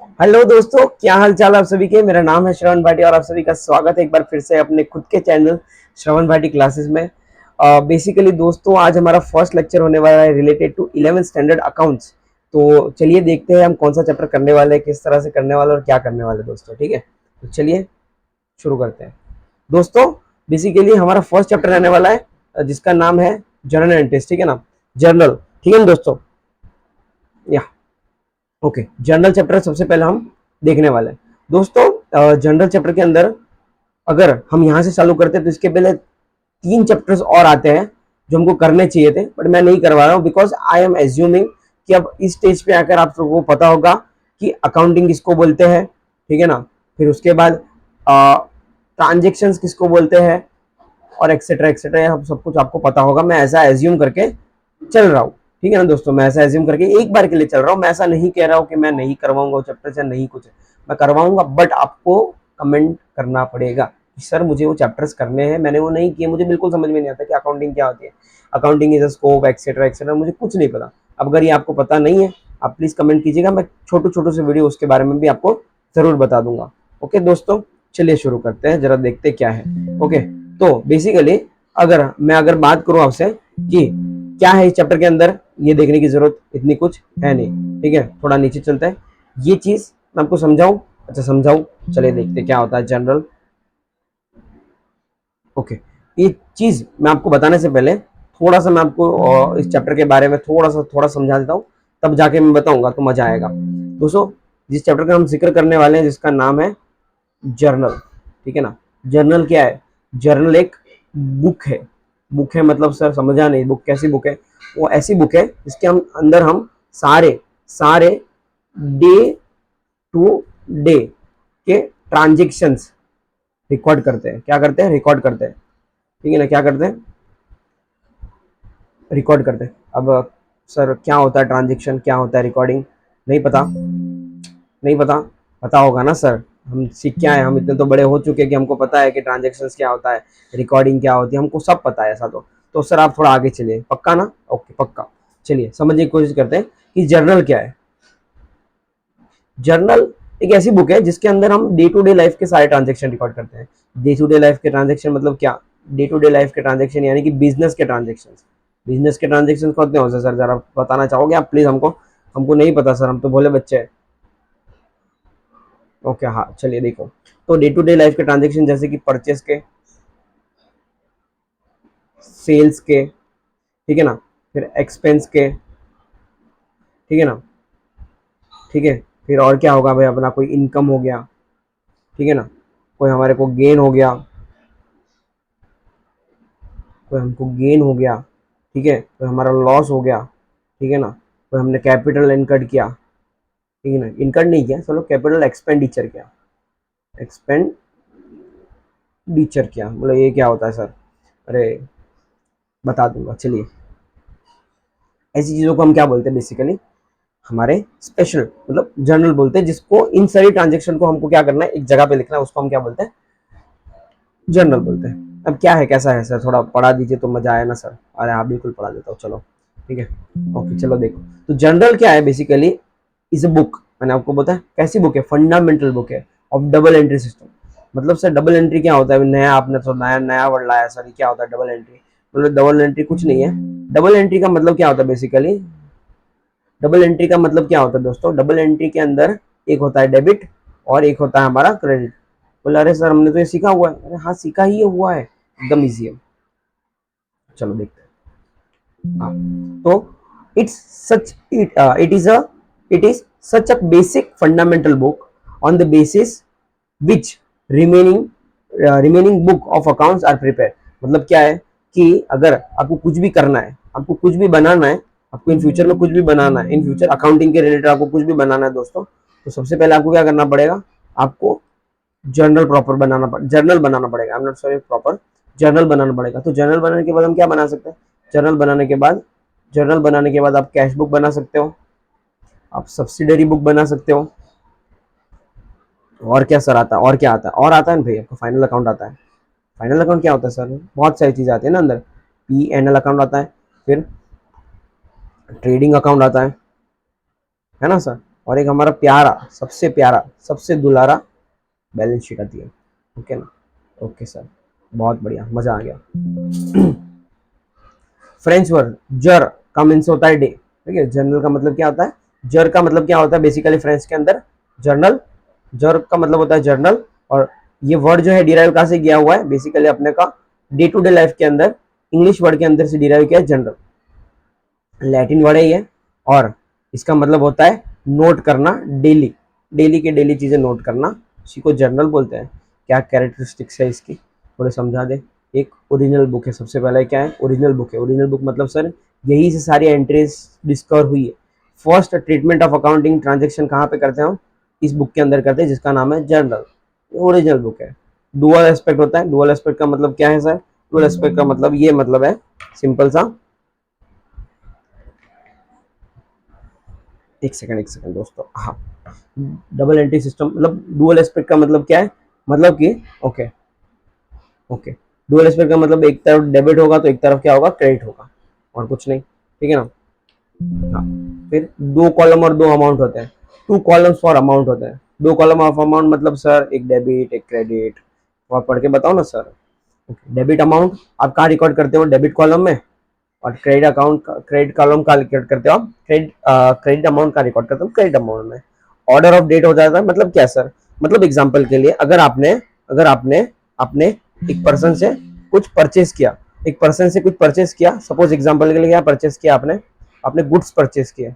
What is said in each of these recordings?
Hello दोस्तों, क्या हाल चाल आप सभी के। मेरा नाम है श्रवण भाटी और आप सभी का स्वागत है एक बार फिर से अपने खुद के चैनल श्रवण भाटी क्लासेस में। बेसिकली दोस्तों, आज हमारा फर्स्ट लेक्चर होने वाला है related to 11th standard accounts. तो चलिए देखते हैं हम कौन सा चैप्टर करने वाले हैं, किस तरह से करने वाले और क्या करने वाले दोस्तों। ठीक है, तो चलिए शुरू करते हैं दोस्तों। बेसिकली हमारा फर्स्ट चैप्टर रहने वाला है जिसका नाम है जर्नल एंट्रीज। ठीक है ना, जर्नल। ठीक है ना दोस्तों, या ओके। जनरल चैप्टर सबसे पहले हम देखने वाले हैं दोस्तों। जनरल चैप्टर के अंदर अगर हम यहाँ से चालू करते हैं तो इसके पहले 3 चैप्टर्स और आते हैं जो हमको करने चाहिए थे, बट मैं नहीं करवा रहा हूँ बिकॉज आई एम एज्यूमिंग कि अब इस स्टेज पे आकर आप सबको पता होगा कि अकाउंटिंग किसको बोलते हैं। ठीक है ना, फिर उसके बाद ट्रांजेक्शन्स किसको बोलते हैं और एक्सेट्रा एक्सेट्रा, हम सब कुछ आपको पता होगा। मैं ऐसा एज्यूम करके चल रहा हूँ। ठीक है ना दोस्तों, मैं ऐसा एज्यूम करके एक बार के लिए चल रहा हूँ। मैं ऐसा नहीं कह रहा हूँ कि मैं नहीं करवाऊंगा चैप्टर से, नहीं कुछ मैं करवाऊंगा, बट आपको कमेंट करना पड़ेगा कि सर मुझे वो चैप्टर्स करने हैं, मैंने वो नहीं किए, मुझे बिल्कुल समझ में नहीं आता कि अकाउंटिंग क्या होती है, accounting is a scope etcetera etcetera, मुझे कुछ नहीं पता। अब अगर ये आपको पता नहीं है, आप प्लीज कमेंट कीजिएगा, मैं छोटे छोटे से वीडियो उसके बारे में भी आपको जरूर बता दूंगा। ओके दोस्तों, चलिए शुरू करते हैं, जरा देखते क्या है। ओके, तो बेसिकली अगर बात करूं आपसे कि क्या है इस चैप्टर के अंदर, ये देखने की जरूरत इतनी कुछ है नहीं। ठीक है, थोड़ा नीचे चलते हैं, ये चीज मैं आपको समझाऊं। अच्छा समझाऊं, चलिए देखते क्या होता है जनरल। ओके, ये चीज मैं आपको बताने से पहले थोड़ा सा मैं आपको इस चैप्टर के बारे में थोड़ा समझा देता हूँ, तब जाके मैं बताऊंगा तो मजा आएगा दोस्तों। जिस चैप्टर का हम जिक्र करने वाले हैं जिसका नाम है जर्नल। ठीक है ना, जर्नल क्या है? जर्नल एक बुक है। बुक है मतलब सर समझा नहीं, बुक कैसी बुक है? वो ऐसी बुक है जिसके हम अंदर हम सारे सारे डे टू डे के ट्रांजेक्शन्स रिकॉर्ड करते हैं। क्या करते हैं? रिकॉर्ड करते हैं। ठीक है ना, क्या करते हैं? रिकॉर्ड करते हैं। अब सर क्या होता है ट्रांजेक्शन, क्या होता है रिकॉर्डिंग? नहीं पता? नहीं पता? पता होगा ना सर, हम सीख क्या है, हम इतने तो बड़े हो चुके हैं कि हमको पता है कि ट्रांजेक्शन्स क्या होता है, रिकॉर्डिंग क्या होती है, हमको सब पता है ऐसा। तो सर आप थोड़ा आगे चलिए, पक्का ना? ओके पक्का। चलिए समझने की कोशिश करते हैं कि जर्नल क्या है। जर्नल एक ऐसी बुक है जिसके अंदर हम डे टू डे लाइफ के सारे ट्रांजेक्शन रिकॉर्ड करते हैं। डे टू डे लाइफ के ट्रांजेक्शन मतलब क्या? डे टू डे लाइफ के ट्रांजेक्शन यानी कि बिजनेस के ट्रांजेक्शन। बिजनेस के ट्रांजेक्शन होते हैं सर, जरा बताना चाहोगे आप प्लीज हमको? हमको नहीं पता सर, हम तो भोले बच्चे हैं। ओके हाँ, चलिए देखो, तो डे टू डे लाइफ के ट्रांजेक्शन जैसे कि परचेस के, सेल्स के, ठीक है ना, फिर एक्सपेंस के, ठीक है ना, ठीक है, फिर और क्या होगा भाई अपना, कोई इनकम हो गया, ठीक है ना, कोई हमारे को गेन हो गया, कोई हमको गेन हो गया, ठीक है, कोई हमारा लॉस हो गया, ठीक है ना, कोई हमने कैपिटल इनकट किया, ठीक है ना, इनकट नहीं किया, चलो कैपिटल एक्सपेंडिचर किया, एक्सपेंडिचर किया, मतलब ये क्या होता है सर? अरे बता दूंगा, चलिए। ऐसी चीज़ों को हम क्या बोलते हैं बेसिकली? हमारे स्पेशल मतलब जर्नल बोलते हैं, जिसको इन सारी ट्रांजेक्शन को हमको क्या करना है, एक जगह पे लिखना है, उसको हम क्या बोलते हैं? जर्नल बोलते हैं। अब क्या है, कैसा है सर, थोड़ा पढ़ा दीजिए तो मजा आया ना सर। अरे हाँ बिल्कुल पढ़ा देता हूँ, चलो ठीक है। ओके चलो देखो, तो जर्नल क्या है बेसिकली? Is a book. मैंने आपको बताया कैसी बुक है, फंडामेंटल बुक है ऑफ डबल एंट्री सिस्टम। मतलब सर डबल एंट्री क्या होता है? नया आपने तो नया नया वर्ड लाया सर, क्या होता है डबल एंट्री? मतलब डबल एंट्री कुछ नहीं है। डबल एंट्री का मतलब क्या होता है बेसिकली? डबल एंट्री का मतलब क्या होता है दोस्तों? डबल एंट्री के अंदर एक होता है डेबिट और एक होता है हमारा क्रेडिट। बोला अरे सर हमने तो ये सीखा हुआ है। अरे हाँ सीखा ही हुआ है, एकदम इजी है। चलो देखते हैं। हाँ, तो it's such it is a it is such a basic fundamental book on the basis which remaining remaining book of accounts are prepare. मतलब क्या है कि अगर आपको कुछ भी करना है, आपको कुछ भी बनाना है, आपको इन फ्यूचर में कुछ भी बनाना है, इन फ्यूचर अकाउंटिंग के रिलेटेड आपको कुछ भी बनाना है दोस्तों, तो सबसे पहले आपको क्या करना पड़ेगा? आपको जर्नल बनाना पड़ेगा। I am not sorry, proper journal बनाना पड़ेगा। तो जर्नल बनाने के बाद हम क्या बना सकते हैं? जर्नल बनाने के बाद आप कैश बुक बना सकते हो, आप सब्सिडरी बुक बना सकते हो। और क्या सर आता है? और क्या आता है? और आता है ना भाई, आपको फाइनल अकाउंट आता है। फाइनल अकाउंट क्या होता है सर? बहुत सारी चीज़ें आती है ना अंदर। पी एन एल अकाउंट आता है, फिर ट्रेडिंग अकाउंट आता है ना सर, और एक हमारा प्यारा सबसे दुलारा बैलेंस शीट आती है। ओके ना? ओके सर, बहुत बढ़िया, मजा आ गया। फ्रेंच वर्ड जर का मीन्स होता है डे, ठीक है। जर्नल का मतलब क्या होता है, जर का मतलब क्या होता है बेसिकली फ्रेंच के अंदर, जर्नल। जर का मतलब होता है जर्नल, और ये वर्ड जो है डिराइव कहाँ से किया हुआ है, बेसिकली अपने का डे टू डे लाइफ के अंदर इंग्लिश वर्ड के अंदर से डिराइव किया है जनरल, लैटिन वर्ड है ये। और इसका मतलब होता है नोट करना, डेली डेली के डेली चीजें नोट करना, इसी को जर्नल बोलते हैं। क्या कैरेक्टरिस्टिक्स है इसकी, थोड़े समझा दे। एक ओरिजिनल बुक है, सबसे पहले क्या है, ओरिजिनल बुक है। ओरिजिनल बुक मतलब सर यही से सारी एंट्रीज डिस्कवर हुई है। First treatment of accounting transaction कहाँ पे करते हैं हम, इस बुक के अंदर करते हैं, जिसका नाम है जर्नल। ओरिजिनल बुक है। डुअल एस्पेक्ट होता है, डुअल एस्पेक्ट का मतलब क्या है सर, डुअल एस्पेक्ट का मतलब ये मतलब है सिंपल सा, एक सेकंड दोस्तों, हाँ। डबल एंट्री सिस्टम मतलब डुअल एस्पेक्ट का मतलब क्या है, मतलब कि ओके ओके, डुअल एस्पेक्ट का मतलब एक तरफ डेबिट होगा तो एक तरफ क्या होगा, क्रेडिट होगा, और कुछ नहीं, ठीक है ना। हाँ, फिर दो कॉलम और दो अमाउंट होते हैं, टू कॉलम्स फॉर अमाउंट होते हैं। दो कॉलम ऑफ अमाउंट मतलब सर एक डेबिट एक क्रेडिट, तो आप पढ़ के बताओ ना सर। डेबिट अमाउंट आप कहाँ रिकॉर्ड करते हो, डेबिट कॉलम में, और क्रेडिट अकाउंट, क्रेडिट कॉलम का रिकॉर्ड करते हो आप, क्रेडिट अमाउंट का रिकॉर्ड करते हो क्रेडिट अमाउंट में। ऑर्डर ऑफ डेट हो जाता है, मतलब क्या सर, मतलब एग्जांपल के लिए अगर आपने आपने एक पर्सन से कुछ परचेस किया, एक पर्सन से कुछ परचेस किया, सपोज एग्जांपल के लिए क्या परचेस किया आपने, आपने गुड्स परचेस किए,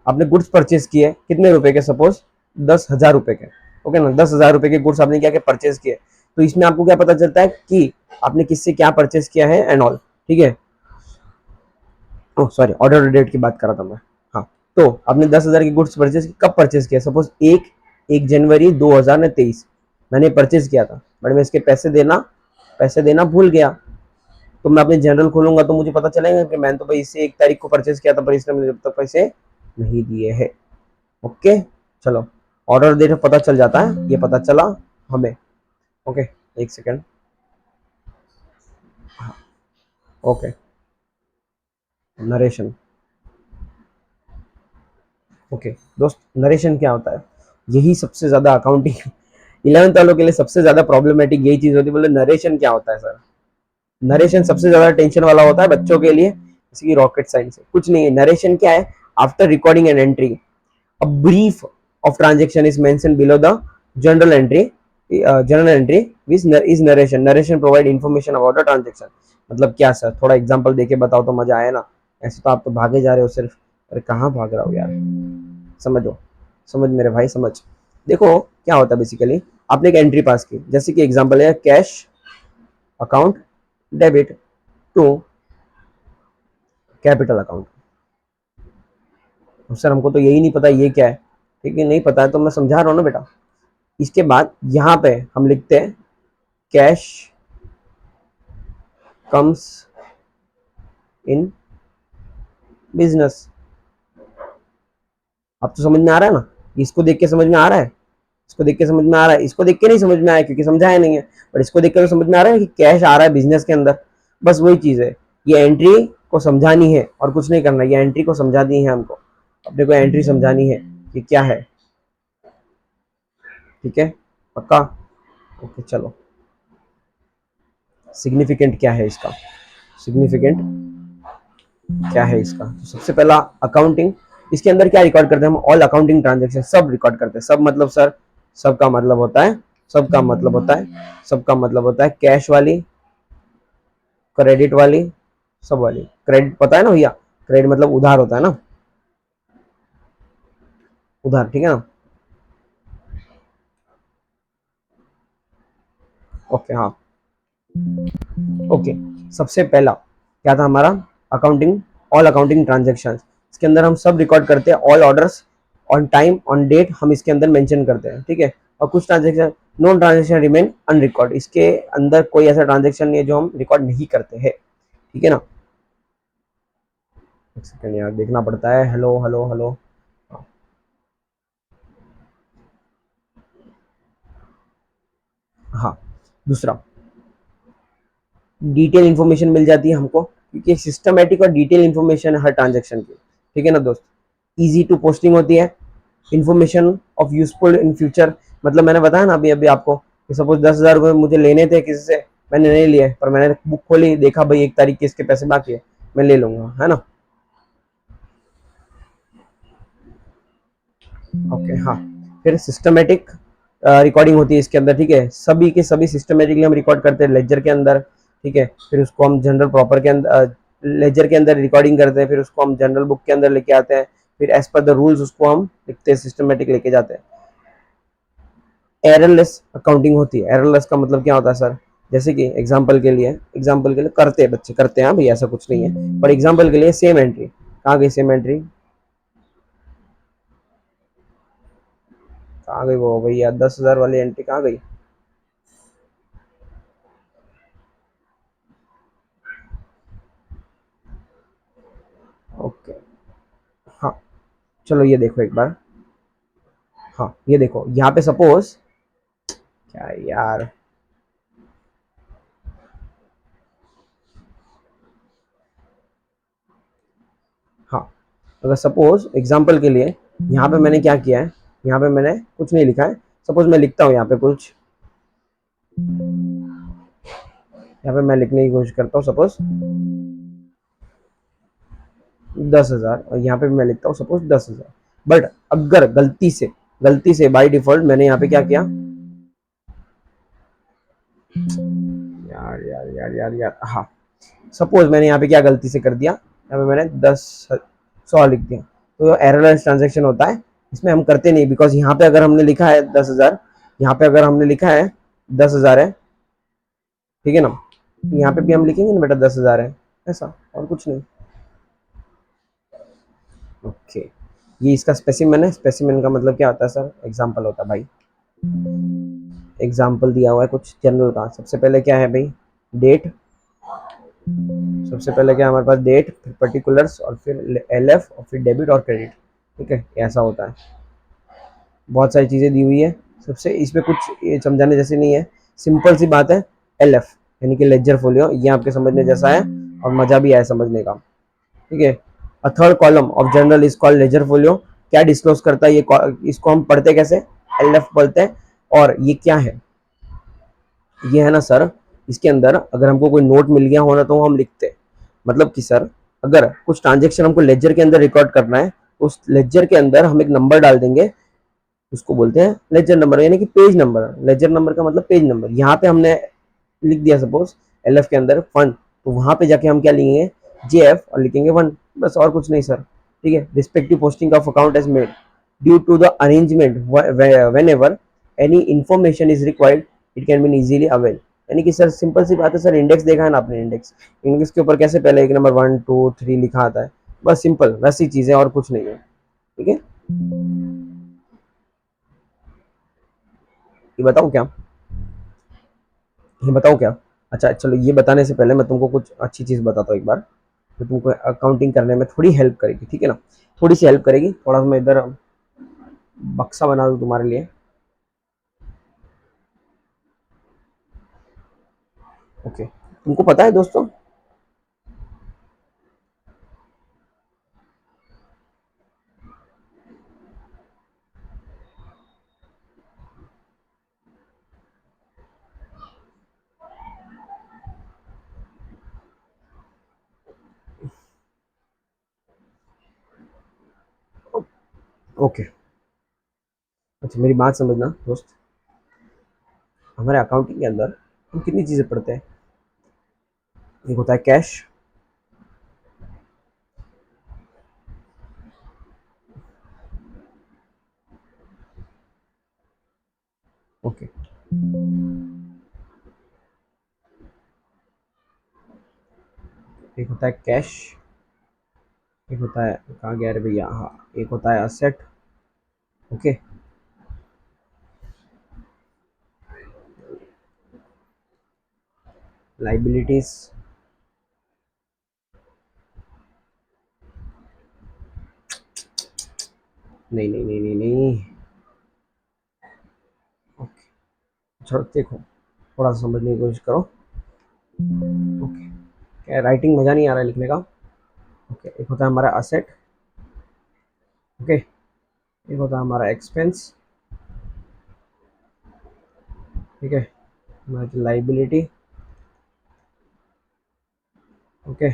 आपने गुड्स परचेस किए कितने रुपए के, सपोज 10,000 रुपए के, ओके ना, 10,000 रुपए के गुड्स आपने क्या क्या परचेस किए। तो इसमें आपको क्या पता चलता है कि आपने किससे क्या परचेस किया है एंड ऑल, ठीक है। ओह सॉरी, ऑर्डर डेट की बात कर रहा था मैं। हाँ, तो आपने 10,000 की गुड्स परचेज कब परचेज किया, सपोज एक जनवरी 2023 मैंने परचेज किया था, बट मैं इसके पैसे देना भूल गया। तो मैं अपने जनरल खोलूंगा तो मुझे पता चलेगा कि मैंने तो भाई इससे 1 तारीख को परचेज किया था, पर इसने मुझे अब तक पैसे नहीं दिए हैं। ओके, चलो, ऑर्डर डेट पता चल जाता है, ये पता चला हमें। ओके, एक सेकेंड, ओके, नरेशन। ओके दोस्त, नरेशन क्या होता है, यही सबसे ज्यादा अकाउंटिंग 11th वालों के लिए सबसे ज्यादा प्रॉब्लमेटिक यही चीज होती है, बोले नरेशन क्या होता है सर। नरेशन सबसे ज्यादा टेंशन वाला होता है बच्चों के लिए, इसकी रॉकेट साइंस है कुछ नहीं है। नरेशन क्या है, after recording an entry a brief of transaction is mention below the general entry, general entry is narration, narration provide information about the transaction. मतलब क्या सर, थोड़ा एग्जांपल देके बताओ तो मजा आए ना, ऐसे तो आप तो भागे जा रहे हो सिर्फ। अरे कहाँ भाग रहा हो यार, समझो, समझ मेरे भाई समझ। देखो क्या होता है बेसिकली, आपने एक एंट्री पास की, जैसे कि एग्जांपल है cash account debit to capital account. Sir हमको तो यही नहीं पता ये क्या है, ठीक है, नहीं पता है तो मैं समझा रहा हूँ ना बेटा। इसके बाद यहाँ पे हम लिखते हैं कैश कम्स इन बिजनेस। अब तो समझ में आ रहा है ना, इसको देख के समझ में आ रहा है, इसको देख के समझ में आ रहा है, इसको देख के नहीं समझ में आया क्योंकि समझाया नहीं है, पर इसको देख के तो समझ में आ रहा है कि कैश आ रहा है बिजनेस के अंदर। बस वही चीज है, ये एंट्री को समझानी है और कुछ नहीं करना, ये एंट्री को समझा दी है हमको, अपने को एंट्री समझानी है कि क्या है, ठीक है, पक्का। ओके चलो, सिग्निफिकेंट क्या है इसका, सिग्निफिकेंट क्या है इसका, तो सबसे पहला अकाउंटिंग, इसके अंदर क्या रिकॉर्ड करते हैं हम, ऑल अकाउंटिंग ट्रांजेक्शन सब रिकॉर्ड करते हैं। सब मतलब सर, सबका मतलब होता है, सबका मतलब होता है, सबका मतलब होता है कैश वाली, क्रेडिट वाली, सब वाली। क्रेडिट पता है ना भैया, क्रेडिट मतलब उधार होता है ना, उधार, ठीक है ना। ओके हाँ, ओके, सबसे पहला क्या था हमारा, अकाउंटिंग, ऑल अकाउंटिंग ट्रांजेक्शन, इसके अंदर हम सब रिकॉर्ड करते हैं, all orders on time on date हम इसके अंदर मेंशन करते हैं, ठीक है। और कुछ transaction, non transaction remain unrecord, इसके अंदर कोई ऐसा ट्रांजेक्शन नहीं है जो हम रिकॉर्ड नहीं करते हैं, ठीक है ना। एक सेकंड यार देखना पड़ता है, हेलो हेलो हेलो, हाँ। दूसरा, डिटेल इन्फॉर्मेशन मिल जाती है हमको, क्योंकि एक सिस्टमेटिक और डिटेल इन्फॉर्मेशन है हर ट्रांजेक्शन की, ठीक है ना दोस्त। इजी टू पोस्टिंग होती है, information of useful in future, मतलब मैंने बताया ना अभी अभी आपको कि सपोज 10,000 रुपये मुझे लेने थे किसी से, मैंने नहीं लिए, पर मैंने बुक खोली, देखा भाई 1 तारीख के इसके पैसे बाकी है, मैं ले लूंगा, है ना। ओके हाँ, फिर सिस्टमेटिक रिकॉर्डिंग होती है इसके अंदर, ठीक है, सभी के सभी सिस्टमेटिकली हम रिकॉर्ड करते हैं लेजर के अंदर, ठीक है, फिर उसको हम जनरल प्रॉपर के अंदर लेजर के अंदर रिकॉर्डिंग करते हैं, फिर उसको हम जनरल बुक के अंदर लेके आते हैं, फिर एज पर द रूल्स उसको हम लिखते हैं, सिस्टमेटिक लेके जाते हैं। एररलेस अकाउंटिंग होती है। एररलेस का मतलब क्या होता है सर, जैसे कि एग्जांपल के लिए करते हैं बच्चे, करते हैं, हाँ भाई ऐसा कुछ नहीं है, पर एग्जांपल के लिए सेम एंट्री, कहाँ गई सेम एंट्री, कहाँ गई वो भैया 10,000 वाली एंट्री कहाँ गई। ओके हाँ, चलो ये देखो एक बार, हाँ ये देखो यहाँ पे सपोज, क्या यार, हाँ, अगर सपोज एग्जांपल के लिए यहाँ पे मैंने क्या किया है, यहाँ पे मैंने कुछ नहीं लिखा है, सपोज मैं लिखता हूँ यहाँ पे कुछ, यहाँ पे मैं लिखने की कोशिश करता हूँ सपोज 10,000, और यहाँ पे मैं लिखता हूँ सपोज 10,000, बट अगर गलती से बाय डिफॉल्ट मैंने यहाँ पे क्या किया, यार हाँ, सपोज मैंने यहाँ पे क्या गलती से कर दिया, यहाँ पे मैंने 100 लिख दिया, तो ये एररलेस ट्रांजेक्शन होता है, इसमें हम करते नहीं, बिकॉज यहाँ पे अगर हमने लिखा है 10,000, यहाँ पे अगर हमने लिखा है 10,000 है, ठीक है ना, तो यहाँ पे भी हम लिखेंगे ना बेटा 10,000 है, ऐसा और कुछ नहीं। ओके, ये इसका स्पेसिमेन है, स्पेसिमेन का मतलब क्या होता है सर, एग्जाम्पल होता है भाई, एग्जाम्पल दिया हुआ है कुछ जनरल का, सबसे पहले क्या है भाई, डेट, सबसे पहले क्या है हमारे पास, डेट, फिर पर्टिकुलर्स, और फिर एलएफ, और फिर डेबिट और क्रेडिट, ठीक है, ऐसा होता है, बहुत सारी चीज़ें दी हुई है, सबसे इसमें कुछ ये समझाने जैसे नहीं है, सिंपल सी बात है, एलएफ यानी कि लेजर फोलियो, ये आपके समझने जैसा है और मज़ा भी आया समझने का, ठीक है। A third column of journal is called ledger folio, क्या डिस्क्लोज करता है ये, इसको हम पढ़ते कैसे, एलएफ पढ़ते हैं, और ये क्या है, ये है ना सर, इसके अंदर अगर हमको कोई नोट मिल गया होना तो हम लिखते हैं, मतलब कि सर अगर कुछ ट्रांजेक्शन हमको लेजर के अंदर रिकॉर्ड करना है, तो उस लेजर के अंदर हम एक नंबर डाल देंगे, उसको बोलते हैं लेजर नंबर, यानी कि पेज नंबर, लेजर नंबर का मतलब पेज नंबर, यहाँ पे हमने लिख दिया सपोज एलएफ के अंदर फंड, तो वहां पे जाके हम क्या लिखेंगे, जेएफ, और लिखेंगे 1, बस और कुछ नहीं सर, ठीक है। Respective posting of account is made due to the arrangement whenever any information is required it can be easily avail, यानी कि सर सिंपल सी बात है सर, इंडेक्स देखा है ना आपने, इंडेक्स के ऊपर कैसे पहले एक नंबर 1 2 3 लिखा आता है, बस सिंपल वैसी चीज़ है और कुछ नहीं है, ठीक है। ये बताऊँ क्या, ये बताऊँ क्या, अच्छा चलो ये बताने से पहले मैं तुमको कुछ अच्छी चीज़ बताता हूँ एक बार, तो तुमको अकाउंटिंग करने में थोड़ी हेल्प करेगी, ठीक है ना, थोड़ी सी हेल्प करेगी, थोड़ा सा मैं इधर बक्सा बना दूँ तुम्हारे लिए। ओके, तुमको पता है दोस्तों, ओके, अच्छा मेरी बात समझना दोस्त, हमारे अकाउंटिंग के अंदर हम कितनी चीज़ें पढ़ते हैं, एक होता है कैश, ओके, एक होता है कैश, एक होता है, कहाँ गया रे भैया, हाँ, एक होता है असेट, ओके, लाइबिलिटीज, नहीं नहीं नहीं नहीं नहीं, ओके, चलो देखो, थोड़ा सा समझने की कोशिश करो, ओके, क्या राइटिंग मज़ा नहीं आ रहा है लिखने का, ओके, एक होता है हमारा असेट, ओके, ये होता है हमारा एक्सपेंस। ठीक है, हमारी लाइबिलिटी। ओके,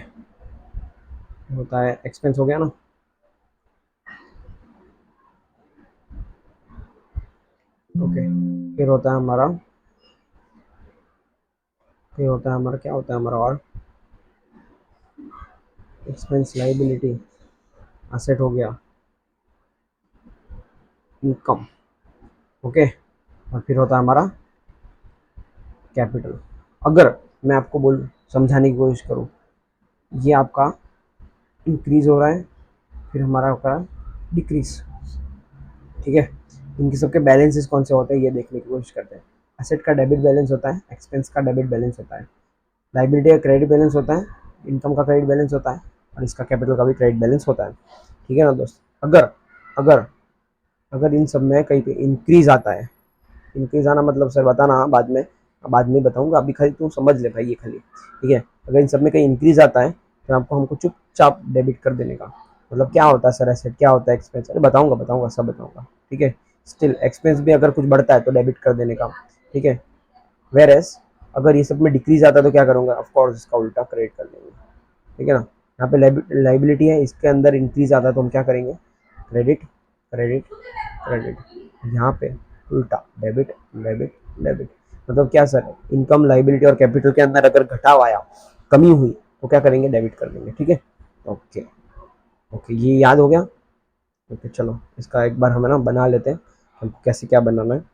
होता है एक्सपेंस, हो गया ना। ओके, फिर होता है हमारा, क्या होता है हमारा और एक्सपेंस, लाइबिलिटी, असेट हो गया, इनकम। ओके, और फिर होता है हमारा कैपिटल। अगर मैं आपको बोल समझाने की कोशिश करूँ, ये आपका इंक्रीज हो रहा है, फिर हमारा होता है डिक्रीज। ठीक है, इनके सबके बैलेंसेस कौन से होते हैं ये देखने की कोशिश करते हैं। एसेट का डेबिट बैलेंस होता है, एक्सपेंस का डेबिट बैलेंस होता है, लाइबिलिटी का क्रेडिट बैलेंस होता है, इनकम का क्रेडिट बैलेंस होता है, और इसका कैपिटल का भी क्रेडिट बैलेंस होता है। ठीक है ना दोस्त। अगर अगर अगर इन सब में कहीं पे इंक्रीज आता है, इंक्रीज आना मतलब सर बताना बाद में बताऊंगा, अभी खाली तू समझ ले भाई ये खाली। ठीक है, अगर इन सब में कहीं इंक्रीज आता है तो आपको हमको चुपचाप डेबिट कर देने का। मतलब क्या होता है सर एसेट, क्या होता है एक्सपेंस, अरे बताऊंगा बताऊंगा सब बताऊंगा। ठीक है, स्टिल एक्सपेंस भी अगर कुछ बढ़ता है तो डेबिट कर देने का। ठीक है, वेर एज अगर ये सब में डिक्रीज आता है तो क्या करूंगा, ऑफकोर्स इसका उल्टा क्रेडिट कर देंगे। ठीक है ना। यहाँ पे लाइबिलिटी है, इसके अंदर इंक्रीज आता है तो हम क्या करेंगे, क्रेडिट क्रेडिट क्रेडिट। यहाँ पे उल्टा डेबिट डेबिट डेबिट। मतलब क्या सर, इनकम, लाइबिलिटी और कैपिटल के अंदर अगर घटाव आया, कमी हुई, तो क्या करेंगे, डेबिट कर देंगे। ठीक है, ओके। ओके, ये याद हो गया। ओके, चलो इसका एक बार हमें ना बना लेते हैं, हमको कैसे क्या बनाना है।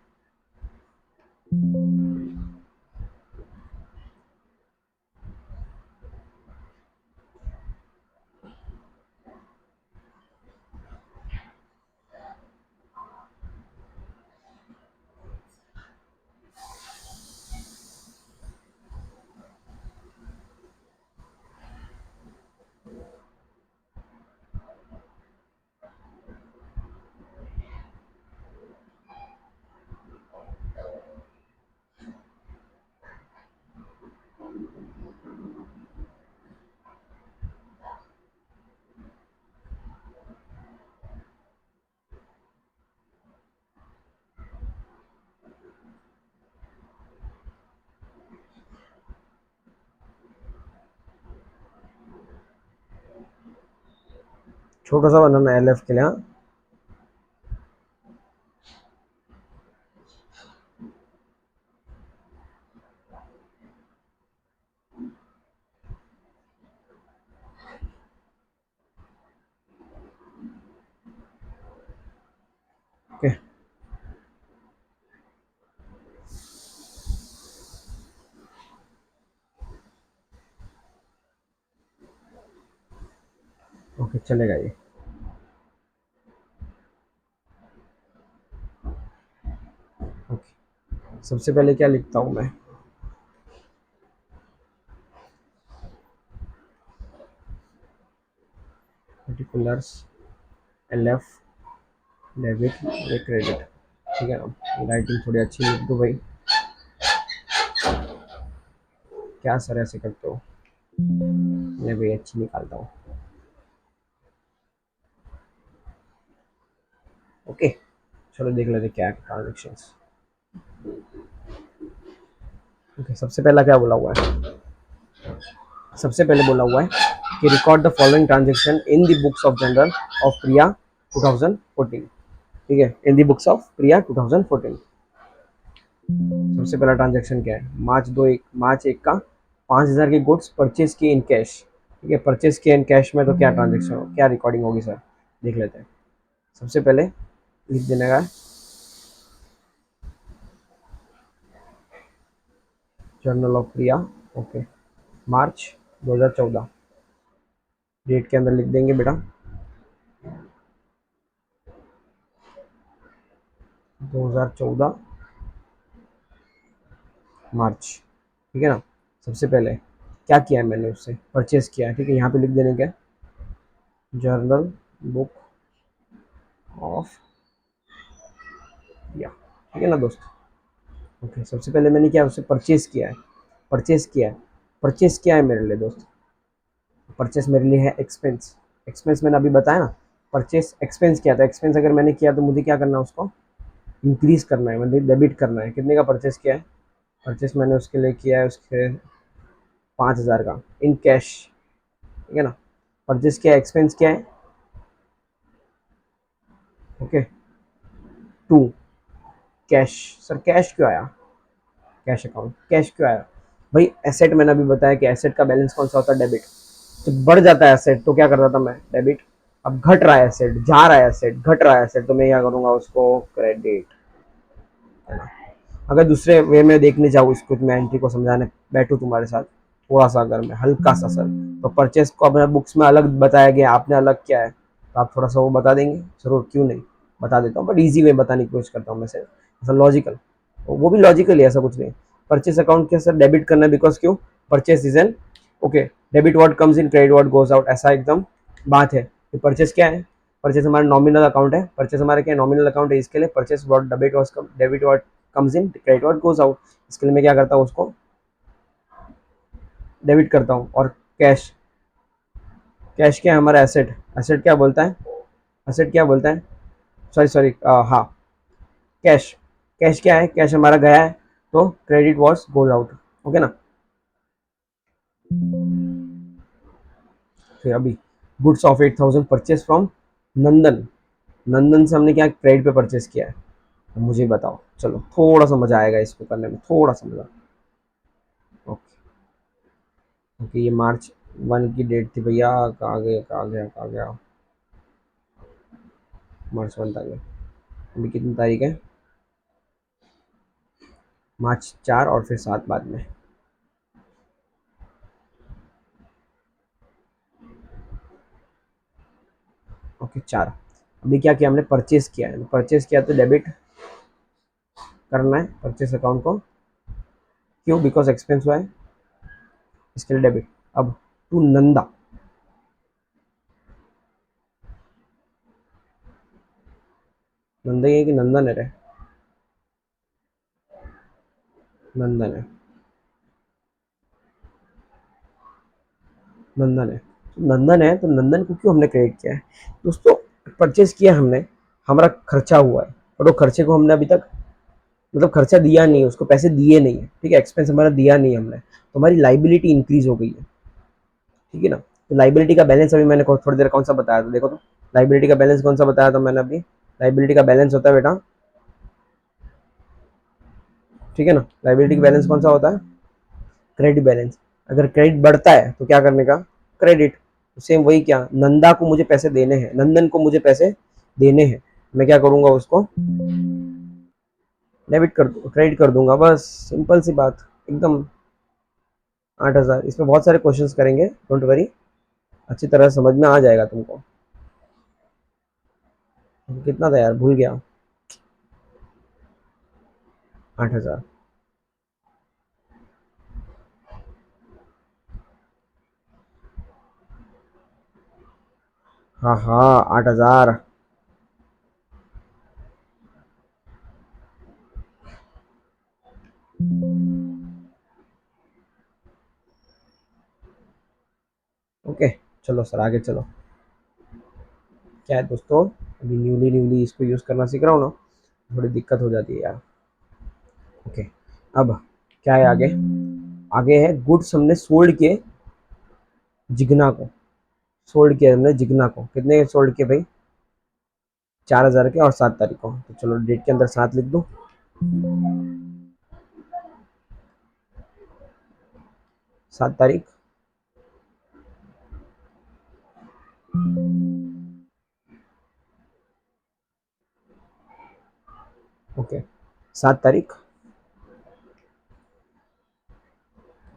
छोटा सा बनाना है LF के लिए, हाँ। ओके, ओके चलेगा ये। ओके, सबसे पहले क्या लिखता हूँ मैं, पर्टिकुलर्स, LF, डेबिट, ये क्रेडिट। ठीक है ना, राइटिंग थोड़ी अच्छी लिख दो भाई। क्या सर ऐसे करते हो, मैं भाई अच्छी निकालता हूँ। ओके, चलो देख लेते क्या ट्रांजेक्शन्स। ओके, सबसे पहला क्या बोला हुआ है, सबसे पहले बोला हुआ है कि record the following transaction in the books of journal of Priya 2014। ठीक है, in the books of Priya 2014। सबसे पहला ट्रांजेक्शन क्या है, मार्च एक का 5,000 की गुड्स परचेज की इन कैश। ठीक है, परचेज किए इन कैश में तो क्या ट्रांजेक्शन हो, क्या रिकॉर्डिंग होगी सर, देख लेते हैं। सबसे पहले लिख देने का journal of Priya. Okay, March 2014, date के अंदर लिख देंगे बेटा 2014 मार्च। ठीक है ना। सबसे पहले क्या किया है मैंने, उससे परचेज किया है। ठीक है, यहाँ पे लिख देने का जर्नल बुक ऑफ प्रिया। ठीक है ना दोस्त। ओके, सबसे पहले मैंने क्या उससे परचेज किया है, परचेज किया है, परचेज किया है मेरे लिए दोस्त। परचेस मेरे लिए है एक्सपेंस, एक्सपेंस मैंने अभी बताया ना, परचेस एक्सपेंस क्या था, एक्सपेंस अगर मैंने किया तो मुझे क्या करना है, उसको इंक्रीज करना है, मतलब डेबिट करना है। कितने का परचेस किया है, परचेस मैंने उसके लिए किया है उसके 5,000 का इन कैश, ठीक है ना। परचेस किया, एक्सपेंस क्या है, ओके 2 कैश। सर कैश क्यों आया, कैश अकाउंट कैश क्यों आया भाई, एसेट मैंने अभी बताया कि एसेट का बैलेंस कौन सा होता है, डेबिट। जब बढ़ जाता है एसेट तो क्या करता था मैं, डेबिट। अब घट रहा है एसेट, जा रहा है एसेट, घट रहा है एसेट, तो मैं क्या करूंगा, उसको क्रेडिट, है ना। अगर दूसरे वे में देखने जाऊँ इसको, तो मैं एंट्री को समझाने बैठूँ तुम्हारे साथ थोड़ा सा, अगर मैं हल्का सा सर, तो परचेस को अपने बुक्स में अलग बताया गया, आपने अलग किया है, तो आप थोड़ा सा वो बता देंगे, जरूर क्यों नहीं, बता देता हूँ, बट ईजी वे बताने की कोशिश करता हूँ मैं सर, ऐसा लॉजिकल, वो भी लॉजिकल है, ऐसा कुछ नहीं। परचेस अकाउंट क्या सर, डेबिट करना है, बिकॉज क्यों, purchase is an, okay, debit what comes in, credit what goes out, ऐसा एकदम बात है। तो परचेस क्या है, परचेस हमारा नॉमिनल अकाउंट है, परचेस हमारा क्या नॉमिनल अकाउंट है, इसके लिए purchase what debit what comes in, credit what goes out, इसके लिए मैं क्या करता हूँ, उसको डेबिट करता हूँ। और कैश, कैश क्या है हमारा एसेट, एसेट क्या बोलता है, एसेट क्या बोलता है, सॉरी सॉरी, हाँ कैश, कैश क्या है, कैश हमारा गया है, तो credit was goes out, okay ना। फिर अभी गुड्स ऑफ 8,000 परचेज फ्रॉम नंदन, नंदन से हमने क्या क्रेडिट पे परचेज किया है, तो मुझे बताओ, चलो थोड़ा सा मजा आएगा इसको करने में, थोड़ा सा मजा, ओके। ओके ये मार्च 1 की डेट थी भैया, कहाँ गया कहाँ गया कहाँ गया, मार्च 1 तक है, अभी कितनी तारीख है, मार्च 4 और फिर 7 बाद में, ओके 4। अभी क्या किया हमने, परचेज किया है, परचेज किया तो डेबिट करना है परचेज अकाउंट को, क्यों, बिकॉज एक्सपेंस हुआ है, इसके लिए डेबिट। अब टू नंदा, नंदा ये कि नंदन है रे, नंदन है, नंदन है, तो नंदन है, तो नंदन को क्यों हमने क्रेडिट किया है दोस्तों, परचेज किया हमने, हमारा खर्चा हुआ है, और वो खर्चे को हमने अभी तक, मतलब खर्चा दिया नहीं है, उसको पैसे दिए नहीं है, ठीक है, एक्सपेंस हमारा दिया नहीं है हमने, तो हमारी लाइबिलिटी इंक्रीज हो गई है, ठीक है ना। तो लाइबिलिटी का बैलेंस अभी मैंने थोड़ी देर कौन सा बताया था, देखो तो, लाइबिलिटी का बैलेंस कौन सा बताया था मैंने अभी, लाइबिलिटी का बैलेंस होता है बेटा, ठीक है ना, लाइबिलिटी का बैलेंस कौन सा होता है, क्रेडिट बैलेंस। अगर क्रेडिट बढ़ता है तो क्या करने का, क्रेडिट। सेम वही, क्या नंदा को मुझे पैसे देने हैं, नंदन को मुझे पैसे देने हैं, मैं क्या करूंगा, उसको डेबिट कर क्रेडिट कर दूंगा, बस सिंपल सी बात एकदम। 8,000, इसमें बहुत सारे क्वेश्चंस करेंगे, डोंट वरी, अच्छी तरह समझ में आ जाएगा तुमको। कितना था यार, भूल गया, 8,000, हाँ हाँ 8,000, ओके। चलो सर आगे चलो, क्या है दोस्तों, अभी न्यूली न्यूली इसको यूज़ करना सीख रहा हूँ ना, थोड़ी दिक्कत हो जाती है यार, ओके। अब क्या है आगे, आगे है गुड्स हमने सोल्ड किए जिग्ना को, सोल्ड किया हमने जिग्ना को, कितने सोल्ड किए भाई, 4,000 के, और 7 तारीख को, तो चलो डेट के अंदर 7 लिख दो, 7 तारीख, ओके 7 तारीख,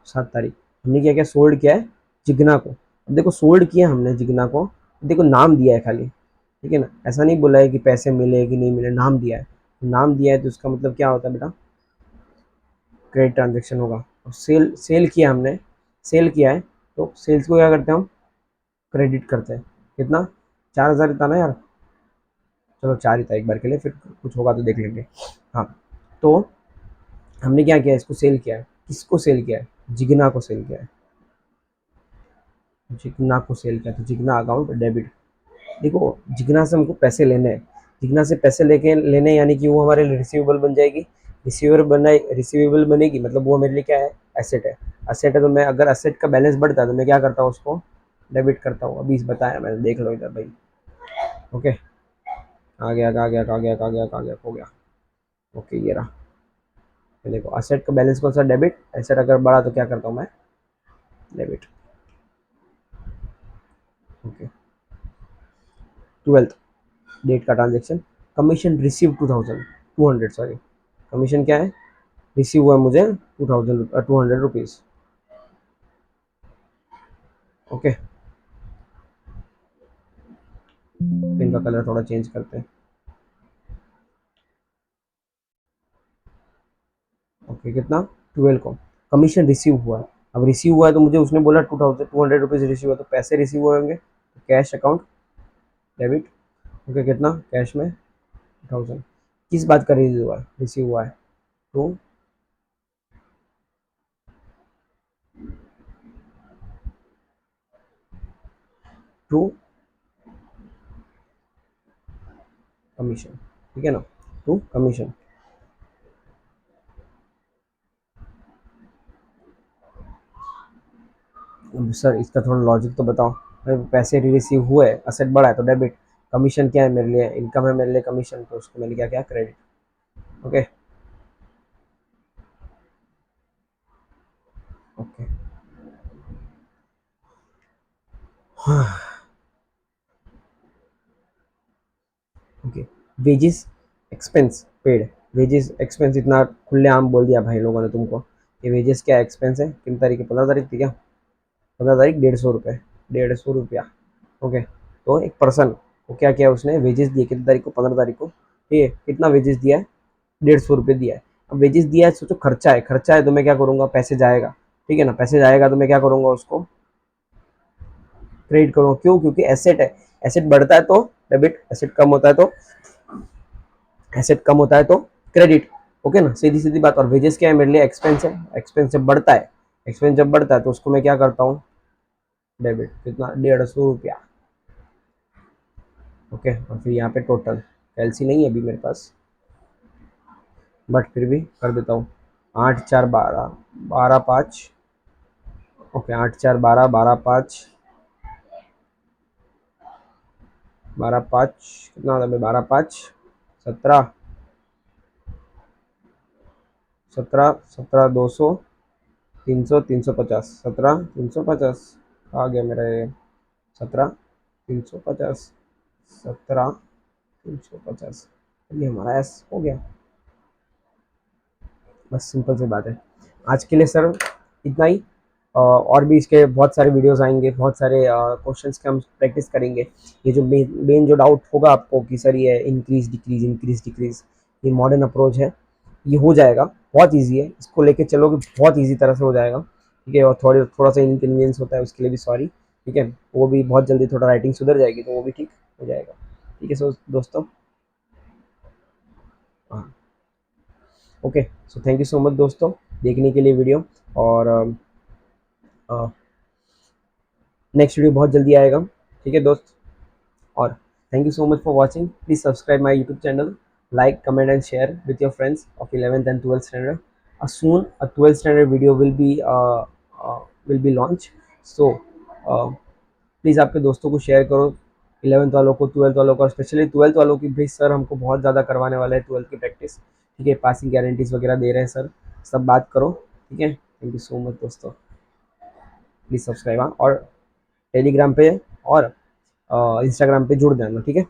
7 तारीख, हमने क्या क्या सोल्ड किया है, जिग्ना को। अब देखो सोल्ड किया हमने जिग्ना को, देखो नाम दिया है खाली, ठीक है ना, ऐसा नहीं बोला है कि पैसे मिले कि नहीं मिले, नाम दिया है, नाम दिया है तो उसका मतलब क्या होता है बेटा, क्रेडिट ट्रांजेक्शन होगा। और सेल सेल किया हमने, सेल किया है, तो सेल्स को क्या करते हैं हम, क्रेडिट करते हैं, कितना, 4,000 था ना यार, चलो 4 ही था एक बार के लिए, फिर कुछ होगा तो देख लेंगे, हाँ। तो हमने क्या किया, इसको सेल किया है, किसको सेल किया है, जिग्ना को सेल किया है, जिग्ना को सेल किया, तो जिग्ना अकाउंट डेबिट, देखो जिगना से हमको पैसे लेने हैं, जिगना से पैसे लेके लेने यानी कि वो हमारे लिए रिसीवेबल बन जाएगी, रिसीवेबल बनेगी मतलब वो मेरे लिए क्या है, एसेट है। एसेट है तो मैं अगर एसेट का बैलेंस बढ़ता है तो मैं क्या करता हूँ, उसको डेबिट करता हूँ। अभी बताया मैंने, देख लो इधर भाई। ओके, आ गया आ गया आ गया आ गया आ गया हो गया। ओके ये रहा। ये देखो एसेट का बैलेंस कौन सा, डेबिट। एसेट अगर बढ़ा तो क्या करता हूँ मैं, डेबिट। ओके, 12th डेट का transaction, commission receive 200 sorry, commission क्या है, रिसीव हुआ मुझे 200 रुपीज़। ओके, इनका कलर थोड़ा चेंज करते हैं। ओके कितना, 12 को कमीशन रिसीव हुआ है। अब रिसीव हुआ है तो मुझे उसने बोला 200 रिसीव हुआ, तो पैसे रिसीव हुए होंगे, कैश अकाउंट डेबिट। ओके कितना, कैश में 1000। किस बात का रिसीव हुआ है, टू टू कमीशन, ठीक है ना, टू कमीशन। अब सर इसका थोड़ा लॉजिक तो बताओ। पैसे रिसीव हुए, असेट बढ़ा है तो डेबिट, कमीशन क्या है मेरे लिए, इनकम है मेरे लिए कमीशन, तो उसको मैंने क्या किया, credit. Okay okay okay, wages expense paid, wages expense इतना खुलेआम बोल दिया भाई लोगों ने तुमको। ये वेजेस क्या एक्सपेंस है, किन तारीख की, 15 तारीख थी क्या, 15 तारीख, 150 रुपये, 150 रुपया। ओके, तो एक पर्सन को क्या किया उसने, वेजेस दिए कितनी तारीख को, 15 तारीख को, ठीक है, कितना वेजेस दिया है, 150 रुपये दिया है। अब वेजेस दिया है, सोचो खर्चा है, खर्चा है तो मैं क्या करूँगा, पैसे जाएगा, ठीक है ना, पैसे जाएगा तो मैं क्या करूँगा, उसको क्रेडिट करूँगा। क्यों, क्योंकि एसेट है, एसेट बढ़ता है तो डेबिट, एसेट कम होता है तो, एसेट कम होता है तो क्रेडिट। ओके ना, सीधी सीधी बात। और वेजेस क्या है मेरे लिए, एक्सपेंस है, एक्सपेंस जब बढ़ता है, एक्सपेंस जब बढ़ता है तो उसको मैं क्या करता हूँ, डेबिट। कितना, 150 रुपया। ओके, और फिर यहाँ पे टोटल, कैलसी नहीं है अभी मेरे पास, बट फिर भी कर देता हूँ। 8 4 12, 12 5। ओके 8 4 12, 12 5, 12 5 कितना होता है, 12 5 17, 17 17 200, 300, 350, 17 350 आ गया मेरा ये, 17 350, 17 350, ये हमारा एस हो गया। बस सिंपल सी बात है। आज के लिए सर इतना ही। और भी इसके बहुत सारे वीडियोस आएंगे, बहुत सारे क्वेश्चंस के हम प्रैक्टिस करेंगे। ये जो मेन जो डाउट होगा आपको कि सर ये इंक्रीज डिक्रीज, ये मॉडर्न अप्रोच है, ये हो जाएगा, बहुत इजी है, इसको लेके चलोगे बहुत इजी तरह से हो जाएगा, ठीक है। और थोड़ा सा इनकन्वीनियंस होता है उसके लिए भी सॉरी, ठीक है, वो भी बहुत जल्दी थोड़ा राइटिंग सुधर जाएगी तो वो भी ठीक हो जाएगा, ठीक है। सो दोस्तों, हाँ, okay, so thank you so much दोस्तों देखने के लिए वीडियो। और नेक्स्ट वीडियो बहुत जल्दी आएगा, ठीक है दोस्त। और thank you so much for watching, please subscribe my YouTube channel, like, comment and share with your friends of 11th and 12th standard. Soon a 12th standard video will be launched. So please आपके दोस्तों को share करो, 11th वालों को, 12th वालों को, specially 12th वालों की। भाई सर हमको बहुत ज़्यादा करवाने वाला है 12th की प्रैक्टिस, ठीक है, पासिंग गारंटीज वगैरह दे रहे हैं सर, सब बात करो, ठीक है। थैंक यू सो मच दोस्तों, प्लीज़ सब्सक्राइब, हाँ, और टेलीग्राम पे और इंस्टाग्राम पे जुड़ जाना, ठीक है।